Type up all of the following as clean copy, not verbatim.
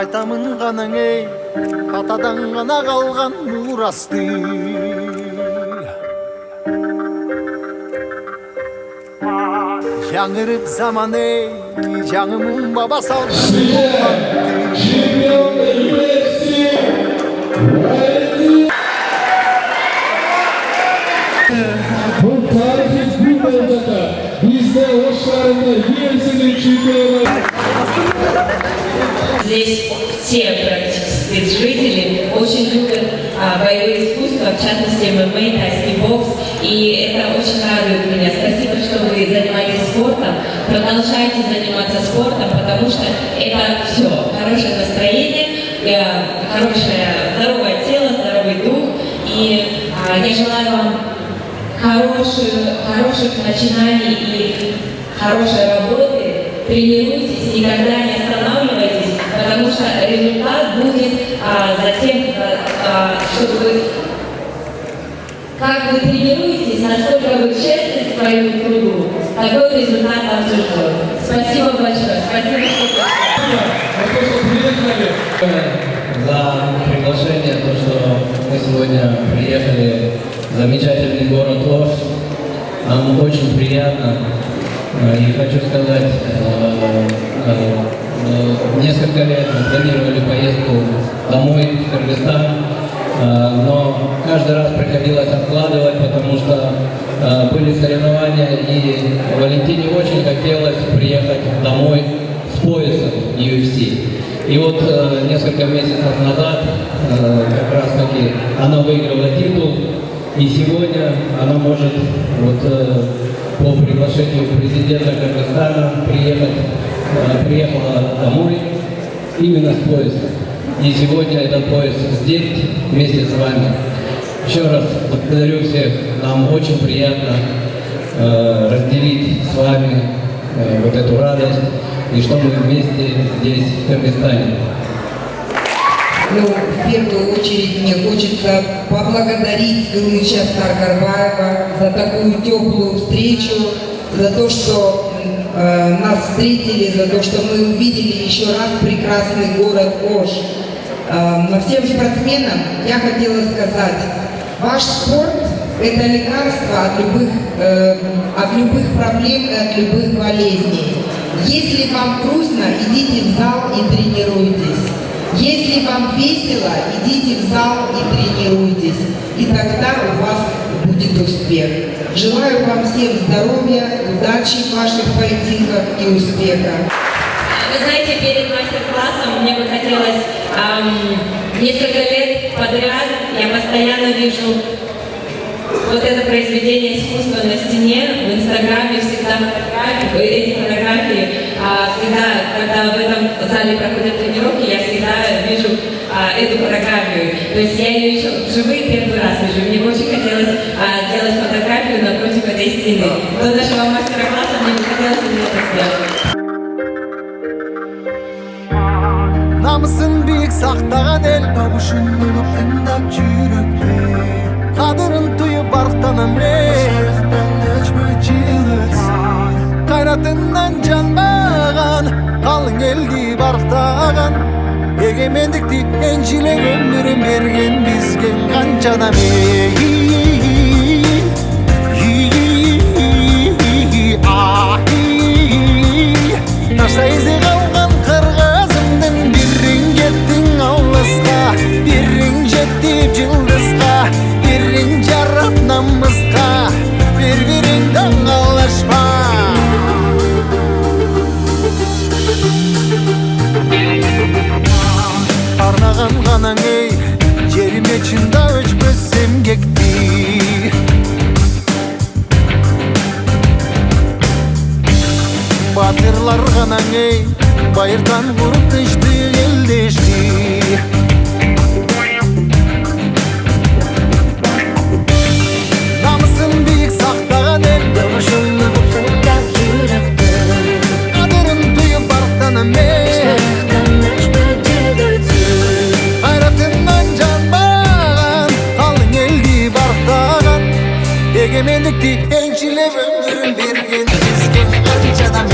Айтамын ғаның ей, атадан ғана қалған мұрасты. Жаңырып заман ей, жаңымын баба салды. Бұл тарихи күн болғанда бізде Ош-шарында елсінің чемпионы. Здесь все практически жители очень любят боевые искусства, в частности ММА, тайский бокс, и это очень радует меня. Спасибо, что вы занимаетесь спортом, продолжайте заниматься спортом, потому что это все, хорошее настроение, хорошее здоровое тело, здоровый дух, и я желаю вам хороших начинаний и хорошей работы. Тренируйтесь, никогда не останавливайтесь, потому что результат будет затем, чтобы вы, как вы тренируетесь, насколько вы честны в своем труду, такой результат вам ждет. Спасибо большое. Спасибо, что приехали. За приглашение, то, что мы сегодня приехали в замечательный город Ош. Нам очень приятно. И хочу сказать, несколько лет мы планировали поездку домой в Кыргызстан, но каждый раз приходилось откладывать, потому что были соревнования, и Валентине очень хотелось приехать домой с поясом UFC. И вот несколько месяцев назад как раз таки она выиграла титул, и сегодня она может по приглашению президента Кыргызстана приехала домой именно с поясом. И сегодня этот пояс здесь вместе с вами. Еще раз благодарю всех. Нам очень приятно разделить с вами вот эту радость, и что мы вместе здесь, в Кыргызстане. Ну, в первую очередь мне хочется поблагодарить Гулмыча Саркарбаева за такую теплую встречу, за то, что нас встретили, за то, что мы увидели еще раз прекрасный город Ош. Но всем спортсменам я хотела сказать, ваш спорт – это лекарство от любых проблем и от любых болезней. Если вам грустно, идите в зал и тренируйтесь. Если вам весело, идите в зал и тренируйтесь, и тогда у вас будет успех. Желаю вам всем здоровья, удачи в ваших поединках и успеха. Вы знаете, перед мастер-классом мне бы хотелось несколько лет подряд, я постоянно вижу вот это произведение искусства на стене, в Инстаграме всегда эти фотографии, всегда, когда в этом зале проходят тренировки, я всегда вижу эту фотографию. То есть я ее еще вживую первый раз вижу. Мне бы очень хотелось сделать фотографию напротив этой стены. До нашего мастер-класса мне бы хотелось это сделать. Намысын биік сақтаған ел, табышын ұлып тыңдап жүректе. Қадырын түйіп барықтанам жайықтан өчмөй жыл өтсін. Қайратынан жанбаған, қалың елді барықтаған. Егемендікті еншілеп өмірін берген бізге қанша адам Нашта изе қалған қырғызымдың бірін кеттің ауызға, бірін жеттіп жылдызға, бірін жарап намысқа, бір-біріңді қалашпа. Арнаған ғанаң ей, жеріме чында өчмөс эмгекти. Батырлар ғанаң ей, байырдан ғұрып тышты елдешті. Намысын биік сақтаған ел, дыбышын ұлықтап жүректі. Қадырын түйіп барықтанам ей, қайратынан жанбаған, қалың елді барықтаған. Егемендікті еншілеп өмірін берген бізге қанша адам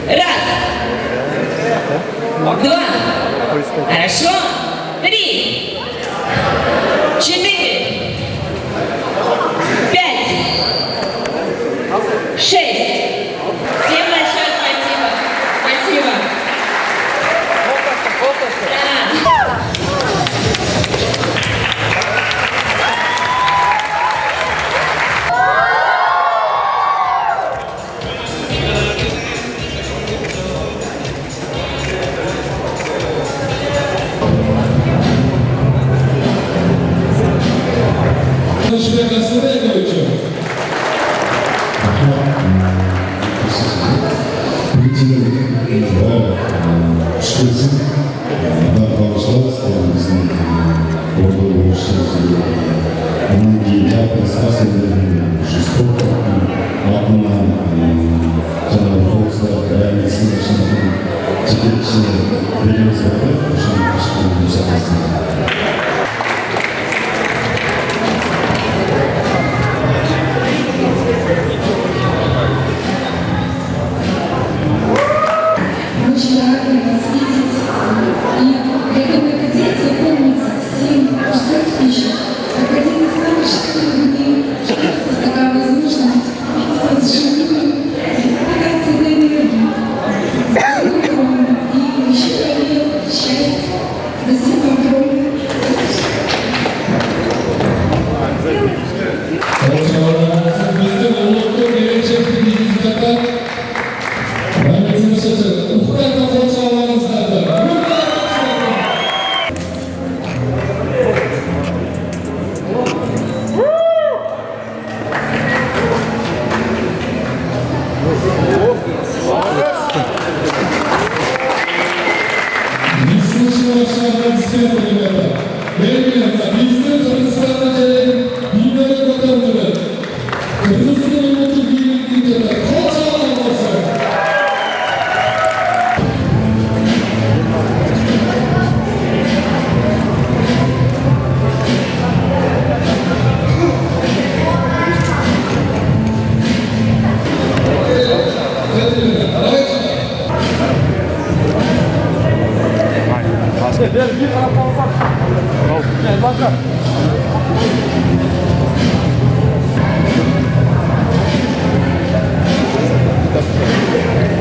Раз. Два. Хорошо. Три. Четыре. Пять. Шесть. Всем большое спасибо. Спасибо. Да. Швека Сыреговичу. Шприцы, да, пожалуйста, многие я предсказывали жестоко, одна просто реально слышно, теперь все берем звонок, потому что Очень рада вас видеть. И я думаю, эта день запомнится всем, что спишет. Как один из самых счастливых дней, просто такая возможность возживить, питаться этой энергией. Здоровья и еще счастья. Спасибо огромное. Gel,